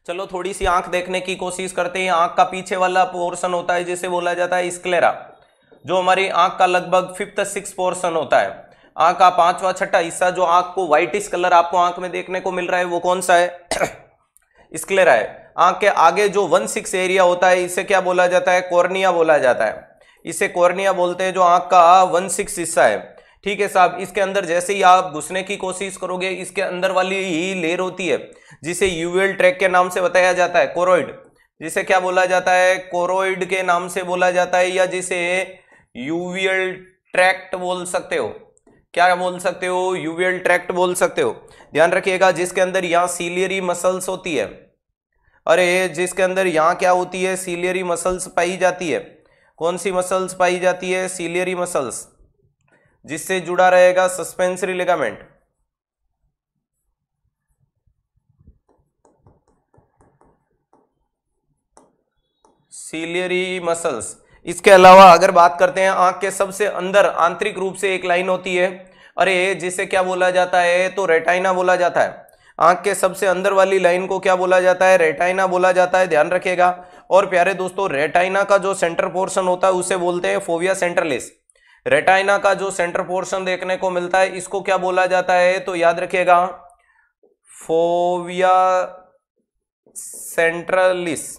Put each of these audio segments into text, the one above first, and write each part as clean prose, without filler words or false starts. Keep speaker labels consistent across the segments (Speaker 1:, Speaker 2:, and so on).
Speaker 1: चलो थोड़ी सी आंख देखने की कोशिश करते हैं। आंख का पीछे वाला पोर्शन होता है जिसे बोला जाता है स्क्लेरा, जो हमारी आंख का लगभग 5th 6th पोर्शन होता है। आंख का 5वां 6ठा हिस्सा जो आंख को व्हाइटिश कलर आपको आंख में देखने को मिल रहा है वो कौन सा है? स्क्लेरा है। आंख के आगे जो 1/6 एरिया होता है इसे क्या बोला जाता है? कॉर्निया बोला जाता है। इसे कॉर्निया बोलते हैं, जो आंख का 1/6 हिस्सा है। ठीक है साहब, इसके अंदर जैसे ही आप घुसने की कोशिश करोगे, इसके अंदर वाली ही लेयर होती है जिसे यूवियल ट्रैक के नाम से बताया जाता है, कोरोइड, जिसे क्या बोला जाता है? कोरोइड के नाम से बोला जाता है, या जिसे यूवियल ट्रैक्ट बोल सकते हो। क्या बोल सकते हो? यूवियल ट्रैक्ट बोल सकते हो। ध्यान रखिएगा, जिसके अंदर यहां सीलियरी मसल्स होती है। अरे जिसके अंदर यहां क्या होती है? सीलियरी मसल्स पाई जाती है। कौन सी मसल्स पाई जाती है? सीलियरी मसल्स, जिससे जुड़ा रहेगा सस्पेंसरी लिगामेंट। Ciliary muscles. इसके अलावा अगर बात करते हैं आंख के सबसे अंदर आंतरिक रूप से एक लाइन होती है, अरे जिसे क्या बोला जाता है? तो रेटाइना बोला जाता है। आंख के सबसे अंदर वाली लाइन को क्या बोला जाता है? रेटाइना बोला जाता है। ध्यान रखिएगा। और प्यारे दोस्तों, रेटाइना का जो सेंटर पोर्शन होता है उसे बोलते हैं फोविया सेंट्रलिस। रेटाइना का जो सेंटर पोर्शन देखने को मिलता है इसको क्या बोला जाता है? तो याद रखिएगा, फोविया सेंट्रलिस।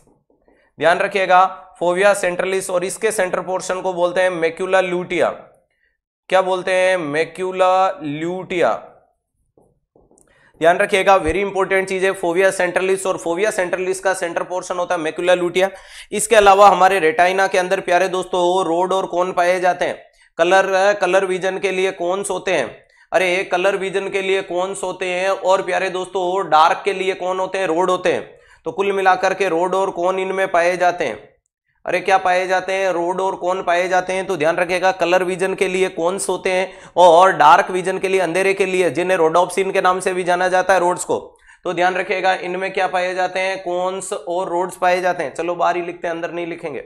Speaker 1: ध्यान रखिएगा, फोविया सेंट्रलिस। और इसके सेंटर पोर्शन को बोलते हैं मैक्यूला ल्यूटिया। क्या बोलते हैं? Macula lutea. ध्यान रखिएगा, वेरी इंपॉर्टेंट चीज है फोविया सेंट्रलिस, और फोविया सेंट्रलिस का सेंटर पोर्शन होता है मैक्यूला ल्यूटिया। इसके अलावा हमारे रेटाइना के अंदर प्यारे दोस्तों रोड और कोन पाए जाते हैं। कलर विजन के लिए कोन्स होते हैं। अरे कलर विजन के लिए कोन्स होते हैं, और प्यारे दोस्तों डार्क के लिए कौन होते हैं? रोड होते हैं। तो कुल मिलाकर के रोड और कोन इनमें पाए जाते हैं। अरे क्या पाए जाते हैं? रोड और कोन पाए जाते हैं। तो ध्यान रखिएगा, कलर विजन के लिए कोन्स होते हैं, और डार्क विजन के लिए, अंधेरे के लिए, जिन्हें रोडोप्सिन के नाम से भी जाना जाता है, रोड्स को, तो ध्यान रखिएगा इनमें क्या पाए जाते हैं? कोन्स और रोड्स पाए जाते हैं। चलो बाहर ही लिखते हैं, अंदर नहीं लिखेंगे।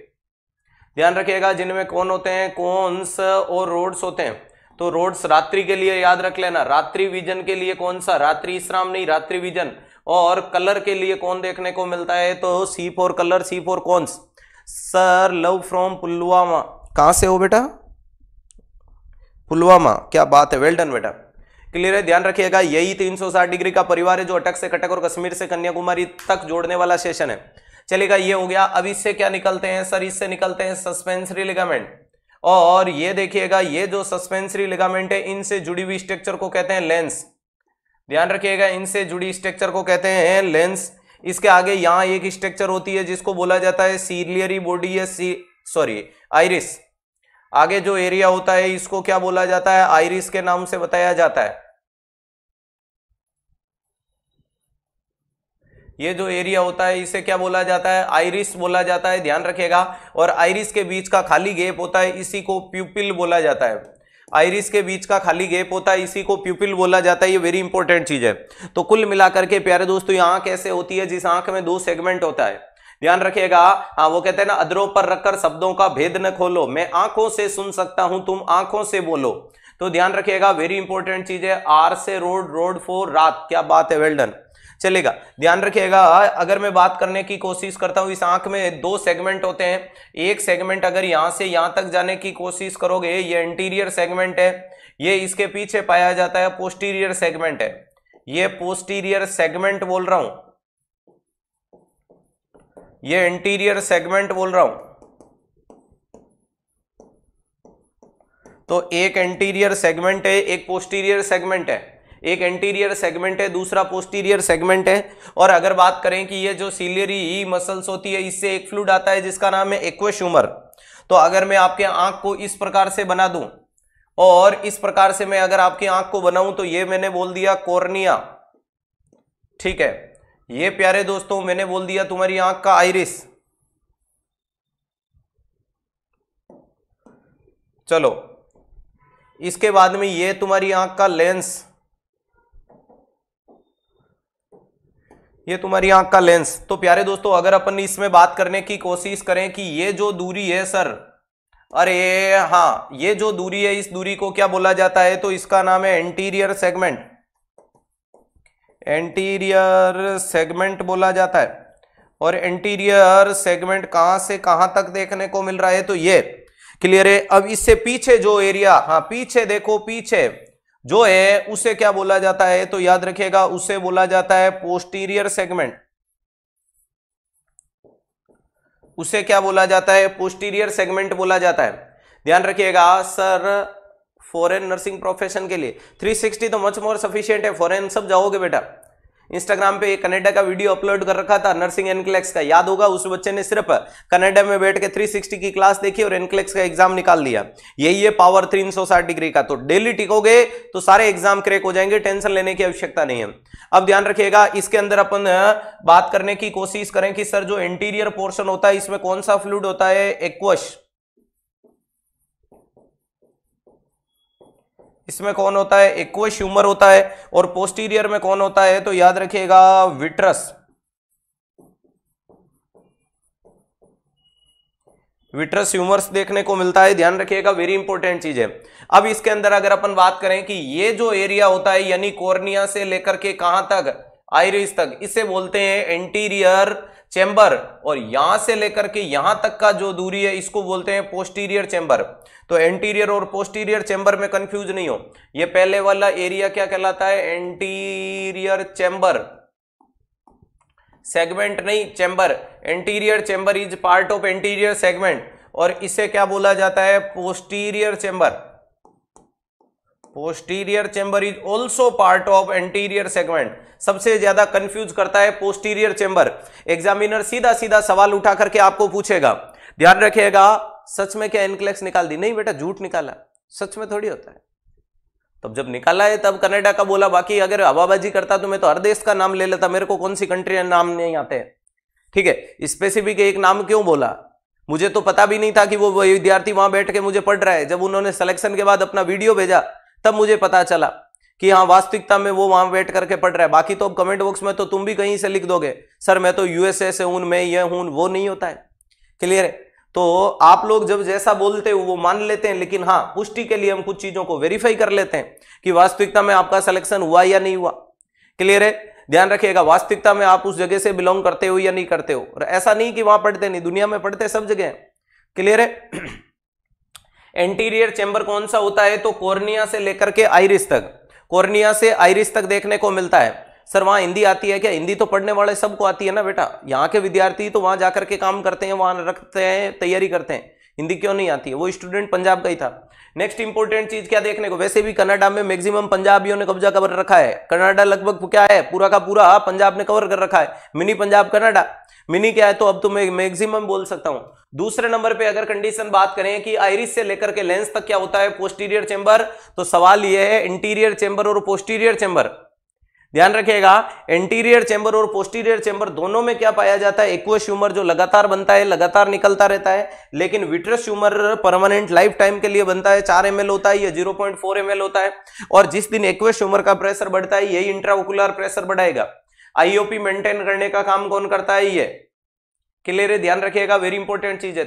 Speaker 1: ध्यान रखिएगा, जिनमें कौन होते हैं? कोन्स और रोड्स होते हैं। तो रोड्स रात्रि के लिए याद रख लेना। रात्रि विजन के लिए कौन सा? रात्रि विश्राम नहीं, रात्रि विजन। और कलर के लिए कौन देखने को मिलता है? तो C for colour, C for cons. Sir love from Pulwama. कहां से हो बेटा? पुलवामा। क्या बात है, वेल डन बेटा, क्लियर है। ध्यान रखिएगा, यही 360 डिग्री का परिवार है जो अटक से कटक और कश्मीर से कन्याकुमारी तक जोड़ने वाला सेशन है। चलेगा, ये हो गया। अब इससे क्या निकलते हैं सर? इससे निकलते हैं सस्पेंसरी लिगामेंट। और ये देखिएगा, ये जो सस्पेंसरी लिगामेंट है इनसे जुड़ी हुई स्ट्रक्चर को कहते हैं लेंस। ध्यान रखिएगा, इनसे जुड़ी स्ट्रक्चर को कहते हैं लेंस। इसके आगे यहां एक स्ट्रक्चर होती है जिसको बोला जाता है सीलियरी बॉडी या आइरिस। आगे जो एरिया होता है इसको क्या बोला जाता है? आइरिस के नाम से बताया जाता है। ये जो एरिया होता है इसे क्या बोला जाता है? आइरिस बोला जाता है। ध्यान रखिएगा, और आइरिस के बीच का खाली गैप होता है, इसी को प्यूपिल बोला जाता है। आइरिस के बीच का खाली गैप होता है, इसी को प्यूपिल बोला जाता है। ये वेरी इंपॉर्टेंट चीज है। तो कुल मिलाकर के प्यारे दोस्तों, ये आंख कैसे होती है? जिस आंख में 2 सेगमेंट होता है। ध्यान रखिएगा, हाँ वो कहते हैं ना, अधरों पर रखकर शब्दों का भेद न खोलो, मैं आंखों से सुन सकता हूं, तुम आंखों से बोलो। तो ध्यान रखिएगा, वेरी इंपॉर्टेंट चीज है। आर से रोड, रोड फॉर रात। क्या बात है, वेल डन। चलेगा, ध्यान रखिएगा, अगर मैं बात करने की कोशिश करता हूं, इस आंख में 2 सेगमेंट होते हैं। एक सेगमेंट अगर यहां से यहां तक जाने की कोशिश करोगे, ये एंटीरियर सेगमेंट है। ये इसके पीछे पाया जाता है पोस्टीरियर सेगमेंट है। ये पोस्टीरियर सेगमेंट बोल रहा हूं, ये एंटीरियर सेगमेंट बोल रहा हूं। तो एक एंटीरियर सेगमेंट है, एक पोस्टीरियर सेगमेंट है। एक एंटीरियर सेगमेंट है, दूसरा पोस्टीरियर सेगमेंट है। और अगर बात करें कि ये जो सीलियरी मसल्स होती है, इससे एक फ्लूइड आता है जिसका नाम है एक्वस ह्यूमर। तो अगर मैं आपके आंख को इस प्रकार से बना दूं, और इस प्रकार से मैं अगर आपकी आंख को बनाऊं, तो ये मैंने बोल दिया कॉर्निया। ठीक है, ये प्यारे दोस्तों मैंने बोल दिया तुम्हारी आंख का आइरिस। चलो, इसके बाद में ये तुम्हारी आंख का लेंस, ये तुम्हारी आंख का लेंस। तो प्यारे दोस्तों, अगर अपन इसमें बात करने की कोशिश करें कि ये जो दूरी है सर, अरे हाँ, ये जो दूरी है, इस दूरी को क्या बोला जाता है? तो इसका नाम है एंटीरियर सेगमेंट। एंटीरियर सेगमेंट बोला जाता है। और एंटीरियर सेगमेंट कहां से कहां तक देखने को मिल रहा है, तो ये क्लियर है। अब इससे पीछे जो एरिया, हाँ पीछे देखो, पीछे जो है उसे क्या बोला जाता है, तो याद रखिएगा उसे बोला जाता है पोस्टीरियर सेगमेंट। उसे क्या बोला जाता है, पोस्टीरियर सेगमेंट बोला जाता है। ध्यान रखिएगा सर, फॉरेन नर्सिंग प्रोफेशन के लिए 360 तो मच मोर सफिशिएंट है, फॉरेन सब जाओगे बेटा। इंस्टाग्राम पे कनाडा का वीडियो अपलोड कर रखा था नर्सिंग एनक्लेक्स का, याद होगा, उस बच्चे ने सिर्फ कनाडा में बैठ के 360 की क्लास देखी और एनक्लेक्स का एग्जाम निकाल दिया। यही है पावर 360 डिग्री का। तो डेली टिकोगे तो सारे एग्जाम क्रैक हो जाएंगे, टेंशन लेने की आवश्यकता नहीं है। अब ध्यान रखिएगा, इसके अंदर अपन बात करने की कोशिश करें कि सर जो इंटीरियर पोर्शन होता है इसमें कौन सा फ्लूइड होता है, एक्वस। इसमें कौन होता है, एक्वस ह्यूमर होता है। और पोस्टीरियर में कौन होता है, तो याद रखिएगा विट्रस। विट्रस ह्यूमर्स देखने को मिलता है, ध्यान रखिएगा, वेरी इंपॉर्टेंट चीज है। अब इसके अंदर अगर अपन बात करें कि ये जो एरिया होता है यानी कॉर्निया से लेकर के कहां तक, आइरिस तक, इसे बोलते हैं एंटीरियर चेंबर। और यहां से लेकर के यहां तक का जो दूरी है इसको बोलते हैं पोस्टीरियर चेंबर। तो एंटीरियर और पोस्टीरियर चेंबर में कंफ्यूज नहीं हो, ये पहले वाला एरिया क्या कहलाता है, एंटीरियर चेंबर, सेगमेंट नहीं chamber. Anterior chamber is part of anterior segment और इसे क्या बोला जाता है, posterior chamber. Posterior chamber is also part of anterior segment. सबसे ज्यादा कंफ्यूज करता है पोस्टीरियर चेंबर। एग्जामिनर सीधा सीधा सवाल उठा करके आपको पूछेगा, ध्यान रखिएगा, सच में क्या एनक्लेक्स निकाल दी? नहीं बेटा, झूठ निकाला, सच में थोड़ी होता है। तब जब निकाला है तब कनाडा का बोला, बाकी अगर हवाबाजी करता तो मैं तो हर देश का नाम ले लेता, मेरे को कौन सी कंट्री नाम नहीं आते हैं। ठीक है, स्पेसिफिक एक नाम क्यों बोला? मुझे तो पता भी नहीं था कि वो विद्यार्थी वहां बैठ के मुझे पढ़ रहा है। जब उन्होंने सिलेक्शन के बाद अपना वीडियो भेजा तब मुझे पता चला कि हाँ वास्तविकता में वो वहां बैठ करके पढ़ रहा है। बाकी तो अब कमेंट बॉक्स में तो तुम भी कहीं से लिख दोगे, सर मैं तो यूएसए से हूं, मैं ये हूं, वो नहीं होता है। क्लियर है? तो आप लोग जब जैसा बोलते हो वो मान लेते हैं, लेकिन हाँ पुष्टि के लिए हम कुछ चीजों को वेरीफाई कर लेते हैं कि वास्तविकता में आपका सिलेक्शन हुआ या नहीं हुआ। क्लियर है? ध्यान रखिएगा, वास्तविकता में आप उस जगह से बिलोंग करते हो या नहीं करते हो। और ऐसा नहीं कि वहां पढ़ते नहीं, दुनिया में पढ़ते सब जगह। क्लियर है? एंटीरियर चेंबर कौन सा होता है, तो कॉर्निया से लेकर के आइरिस तक, कॉर्निया से आइरिस तक देखने को मिलता है। सर वहां हिंदी आती है क्या? हिंदी तो पढ़ने वाले सबको आती है ना बेटा, यहाँ के विद्यार्थी तो वहां जाकर के काम करते हैं, वहां रखते हैं, तैयारी करते हैं। हिंदी क्यों नहीं आती है? वो स्टूडेंट पंजाब का ही था। नेक्स्ट इंपॉर्टेंट चीज क्या देखने को, वैसे भी कनाडा में मैक्सिमम पंजाबियों ने कब्जा कर रखा है। कनाडा लगभग क्या है, पूरा का पूरा पंजाब ने कवर कर रखा है। मिनी पंजाब कनाडा, मिनी क्या है, तो अब तो मैं मैक्सिमम बोल सकता हूं। दूसरे नंबर पे अगर कंडीशन बात करें कि आइरिस से लेकर के लेंस तक क्या होता है, पोस्टीरियर चेंबर, तो सवाल यह है इंटीरियर चेंबर और पोस्टीरियर चेंबर। ध्यान रखिएगा, एंटीरियर चेंबर और पोस्टीरियर चेंबर दोनों में क्या पाया जाता है, एक्वस ह्यूमर जो लगातार बनता है, लगातार निकलता रहता है। लेकिन vitreous humour permanent life time के लिए बनता है, 4 ml होता है या 0.4 ml होता है। और जिस दिन एक्वस ह्यूमर का प्रेशर बढ़ता है यही इंट्राओकुलर प्रेशर बढ़ाएगा। आईओपी मेंटेन करने का काम कौन करता है, ये। क्लियर है? ध्यान रखिएगा, वेरी इंपॉर्टेंट चीज है।